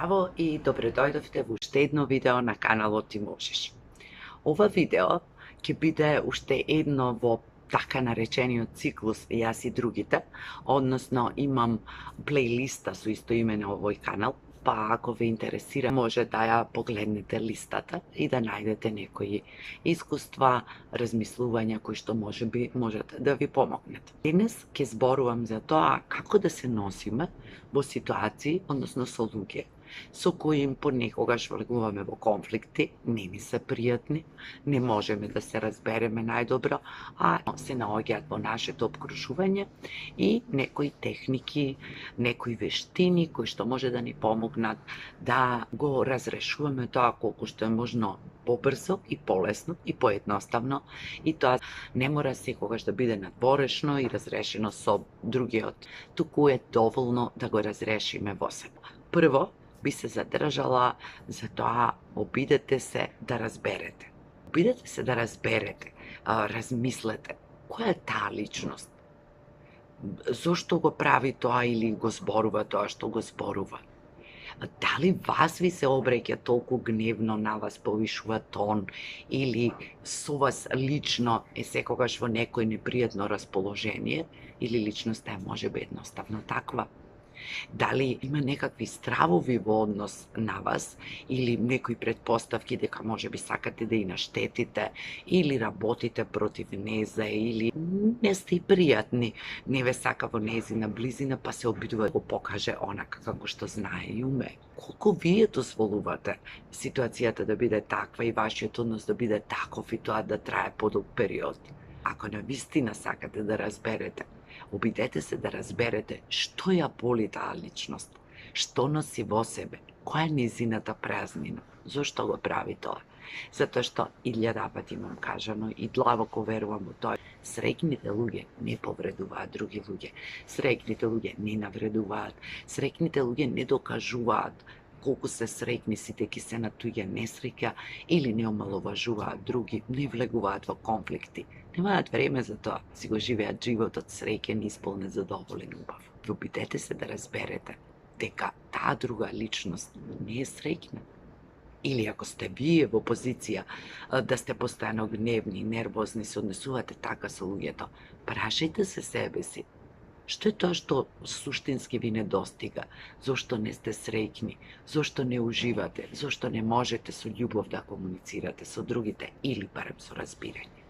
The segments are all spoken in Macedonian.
Здраво и добре дојдовте во уште едно видео на каналот Ти можеш. Ова видео ќе биде уште едно во така наречениот циклус Јас и другите, односно имам плейлиста со исто име на овој канал, па ако ве интересира може да ја погледнете листата и да најдете некои искуства, размислувања кои што можеби можат да ви помогнат. Денес ќе зборувам за тоа како да се носиме во ситуации, односно со луѓе со кои понекогаш влегуваме во конфликти, не ни се пријатни, не можеме да се разбереме најдобро, а се наоѓаат во нашето обкружување и некои техники, некои вештини кои што може да ни помогнат да го разрешуваме тоа колку што е можно побрзо и полесно и поедноставно, и тоа не мора секогаш да биде надворешно и разрешено со другиот, туку е доволно да го разрешиме во себе. Прво, би се задржала за тоа, обидете се да разберете. Обидете се да разберете, размислете, која е таа личност? Зошто го прави тоа или го зборува тоа што го зборува? Дали вас ви се обреќа толку гневно на вас, повишува тон, или со вас лично е секогаш во некој непријатно расположение, или личноста е можеби едноставно таква? Дали има некакви стравови во однос на вас или некои предпоставки дека можеби сакате да ја наштетите или работите против незе или не сте и пријатни, не ве сака во незина близина па се обидува да го покаже онака како што знае и уме. Колку вие дозволувате ситуацијата да биде таква и вашиот однос да биде таков и тоа да трае подолг период? Ако навистина сакате да разберете, обидете се да разберете што ја боли таа личност, што носи во себе, која е незината празнина, зошто го прави тоа. Затоа што илјада пати имам кажано и длабоко верувам во тоа. Среќните луѓе не повредуваат други луѓе, среќните луѓе не навредуваат, среќните луѓе не докажуваат колку се среќни ситејќи се на туѓа несреќа или не омаловажуваат други, не влегуваат во конфликти. Немаат време за тоа, си го живеат животот среќен, исполнет, задоволен, убав. Обидете се да разберете дека таа друга личност не е среќна. Или ако сте вие во позиција да сте постојано гневни, нервозни, се однесувате така со луѓето, прашајте се себе си, што е тоа што суштински ви недостига? Зошто не сте среќни? Зошто не уживате? Зошто не можете со љубов да комуницирате со другите или барем со разбирање?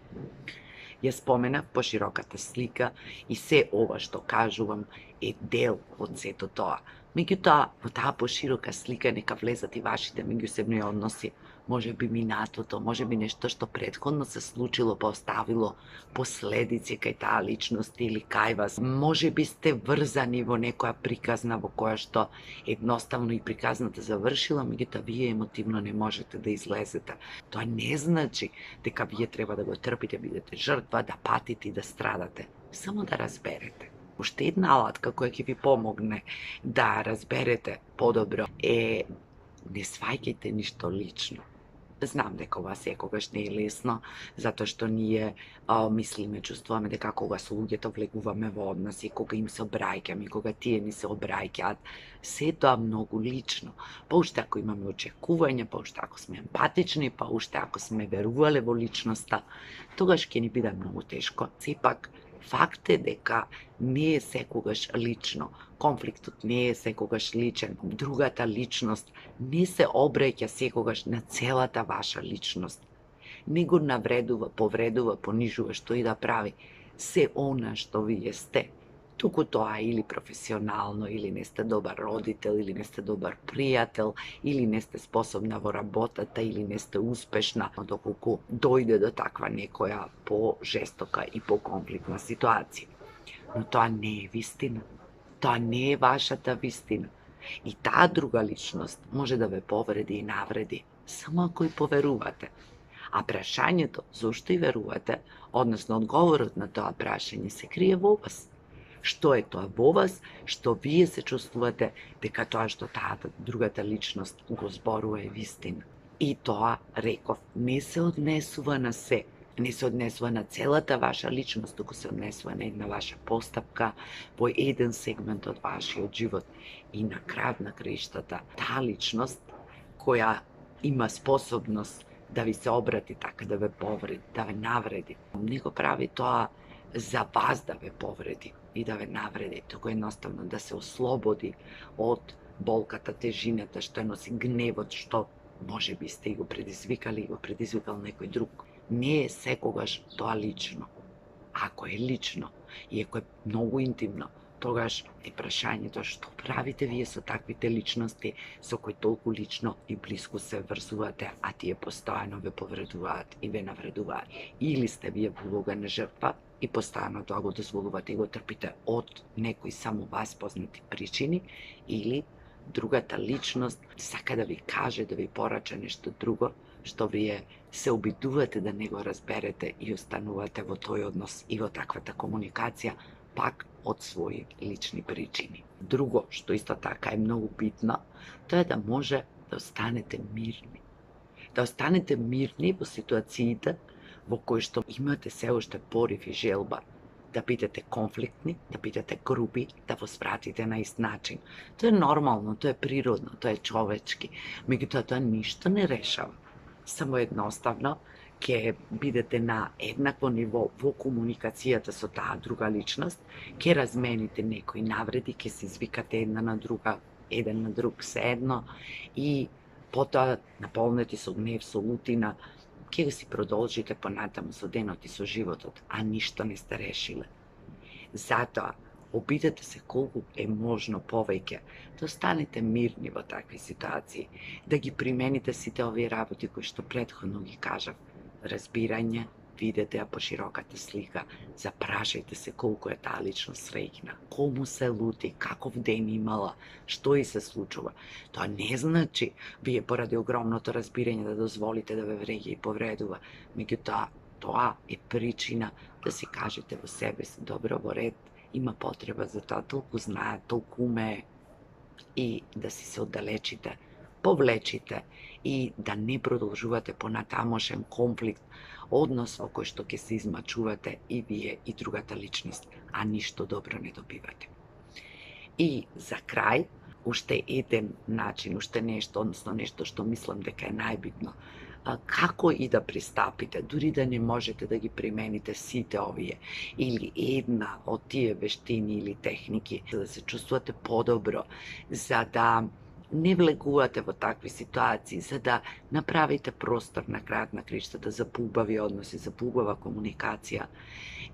Ја споменав пошироката слика и се ова што кажувам е дел од сето тоа. Меѓутоа, во таа поширока слика нека влезат и вашите меѓусебни односи, можеби минатото, можеби нешто што претходно се случило па оставило последици кај таа личност или кај вас. Можеби сте врзани во некоја приказна во која што едноставно и приказната завршила, меѓутоа вие емотивно не можете да излезете. Тоа не значи дека вие треба да го трпите, бидете жртва, да патите и да страдате. Само да разберете. Уште една алатка која ќе ви помогне да разберете подобро е не сваќајте ништо лично. Знам дека ова секогаш не е лесно, затоа што ние мислиме, чувствуваме дека кога со луѓето влегуваме во односи, кога им се обраќаме, кога тие ни се обраќаат, се тоа многу лично. Па уште ако имаме очекувања, па уште ако сме емпатични, па уште ако сме верувале во личноста, тогаш ќе ни биде многу тешко. Сепак, факт е дека не е секогаш лично. Конфликтот не е секогаш личен. Другата личност не се обраќа секогаш на целата ваша личност. Не го навредува, повредува, понижува, што и да прави. Се она што вие сте. Туку тоа или професионално, или не сте добар родител, или не сте добар пријател, или не сте способна во работата, или не сте успешна, доколку дојде до таква некоја по-жестока и по-конфликтна ситуација. Но тоа не е вистина. Тоа не е вашата вистина. И таа друга личност може да ве повреди и навреди, само ако и поверувате. А прашањето зошто и верувате, односно одговорот на тоа прашање се крие во вас. Што е тоа во вас, што вие се чувствувате дека тоа што таа другата личност го зборува е вистина. И тоа, реков, не се однесува на се. Не се однесува на целата ваша личност, туку се однесува на една ваша постапка во еден сегмент од вашиот живот. И на крајот на краиштата, таа личност која има способност да ви се обрати така, да ве повреди, да ве навреди, не го прави тоа за вас да ве повреди и да ве навреди, туку едноставно да се ослободи од болката, тежината што носи, гневот што може би сте го предизвикали и го предизвикал некој друг. Не е секогаш тоа лично. Ако е лично и ако е многу интимно, тогаш е прашањето што правите вие со таквите личности со кои толку лично и блиско се врзувате, а тие постојано ве повредуваат и ве навредуваат. Или сте вие во улога на жртва и постојано тоа го дозволувате и го трпите од некои само вас познати причини, или другата личност сака да ви каже, да ви порача нешто друго, што вие се обидувате да не го разберете и останувате во тој однос и во таквата комуникација, пак од своји лични причини. Друго, што исто така е многу битно, тоа е да може да останете мирни. Да останете мирни во ситуациите во кои што имате се уште порив и желба да бидете конфликтни, да бидете груби, да го свратите на ист начин. Тоа е нормално, тоа е природно, тоа е човечки. Меѓутоа, тоа ништо не решава. Само едноставно ќе бидете на еднакво ниво во комуникацијата со таа друга личност, ќе размените некои навреди, ќе се извикате една на друга, еден на друг седно и потоа наполнети со гнев, со лутина, ќе си продолжите понатаму со денот и со животот, а ништо не сте решиле. Затоа, обидете се колку е можно повеќе да останете мирни во такви ситуации, да ги примените сите овие работи кои што претходно ги кажав. Разбирање, видете ја по широката слика, запрашајте се колку е таа личност среќна, кому се лути, каков ден имала, што и се случува. Тоа не значи вие поради огромното разбирање да дозволите да ве вреѓа и повредува, меѓутоа тоа е причина да си кажете во себе си, добро, во ред, има потреба за тоа, толку знае, толку умее, и да си се оддалечите, повлечите и да не продолжувате понатамошен конфликт, однос во кој што ќе се измачувате и вие и другата личност, а ништо добро не добивате. И за крај, уште еден начин, уште нешто, односно нешто што мислам дека е најбитно, како и да пристапите, дури да не можете да ги примените сите овие или една од тие вештини или техники, за да се чувствувате подобро, за да не влегувате во такви ситуации, за да направите простор на крајот на краиштата за поубави односи, за поубава комуникација.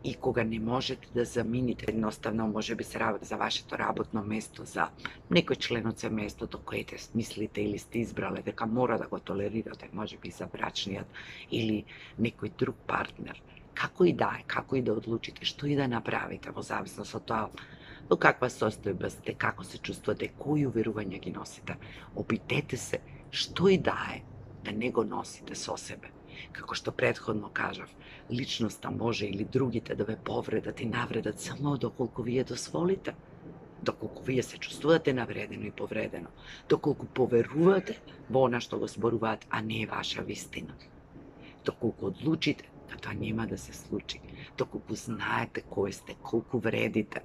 И кога не можете да замините, едноставно може би се работи за вашето работно место, за некој член од семејството кој мислите или сте избрале дека мора да го толерирате, може би за брачниот или некој друг партнер. Како и да е, како и да одлучите, што и да направите во зависност од тоа во каква состојба сте, како се чувствувате, кои уверувања ги носите. Обидете се, што и да е, да не го носите со себе. Како што претходно кажав, личноста може или другите да ве повредат и навредат само доколку вие дозволите, доколку вие се чувствувате навредено и повредено, доколку поверувате во она што го зборуваат, а не е ваша вистина. Доколку одлучите да тоа нема да се случи, доколку знаете кој сте, колку вредите,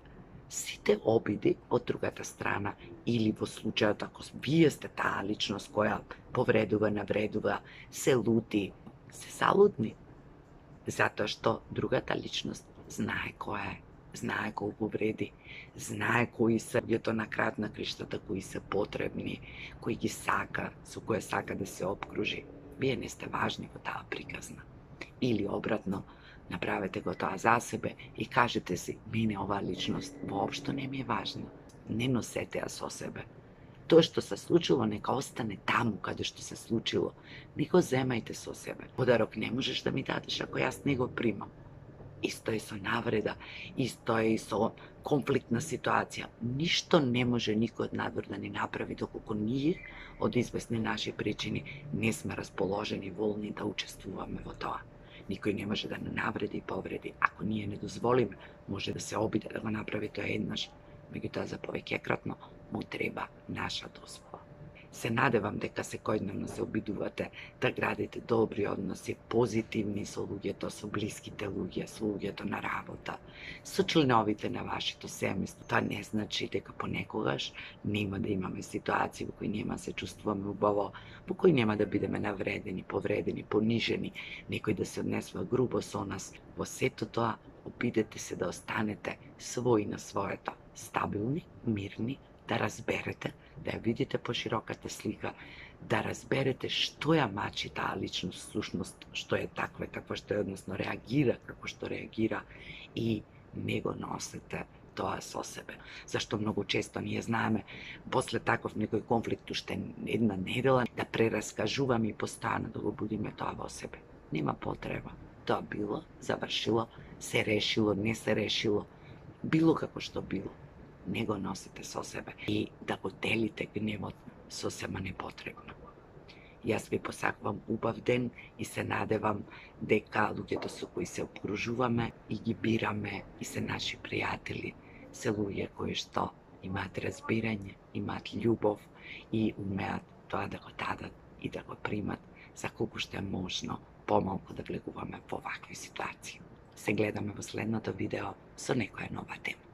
сите обиди од другата страна или во случајот ако вие сте таа личност која повредува, навредува, се лути, се залудни, затоа што другата личност знае која е, знае колку вреди, знае кои се луѓето на крајот на краиштата кои се потребни, кои ги сака, со кои сака да се обкружи. Вие не сте важни во таа приказна. Или обратно, направете го тоа за себе и кажете си, мене оваа личност воопшто не ми е важна. Не носете ја со себе. Тоа што се случило, нека остане таму каде што се случило. Не го земајте со себе. Подарок не можеш да ми дадеш ако јас не го примам. Исто е со навреда, исто е и со конфликтна ситуација. Ништо не може никој од надвор да ни направи доколку ние од известни наши причини не сме расположени волни да учествуваме во тоа. Никој не може да не навреди и повреди. Ако ние не дозволиме, може да се обиде да го направи тоа еднаш, меѓутоа за повеќекратно му треба наша дозвола. Се надевам дека секојдневно се обидувате да градите добри односи, позитивни со луѓето, со блиските луѓе, со луѓето на работа, со членовите на вашето семејство. Тоа не значи дека понекогаш нема да имаме ситуации во кои нема се чувствуваме убаво, во кои нема да бидеме навредени, повредени, понижени, некој да се однесува грубо со нас. Во сето тоа, обидете се да останете своји на своето, стабилни, мирни, да разберете, да ја видите пошироката слика, да разберете што ја мачи таа личност, сушност, што е таква, каква што е, односно реагира како што реагира и не го носете тоа со себе. Зашто многу често ние знаеме, после таков некој конфликт уште една недела, да прераскажуваме и постојано да го будиме тоа во себе. Нема потреба. Тоа било, завршило, се решило, не се решило, било како што било. Не го носите со себе и да го делите гневот сосема непотребно. Јас ви посакувам убав ден и се надевам дека луѓето со кои се обкружуваме и ги бираме и се наши пријатели, се луѓе кои што имаат разбирање, имаат љубов и умеат тоа да го дадат и да го примат за колку што е можно помалку да влегуваме во вакви ситуации. Се гледаме во следното видео со некоја нова тема.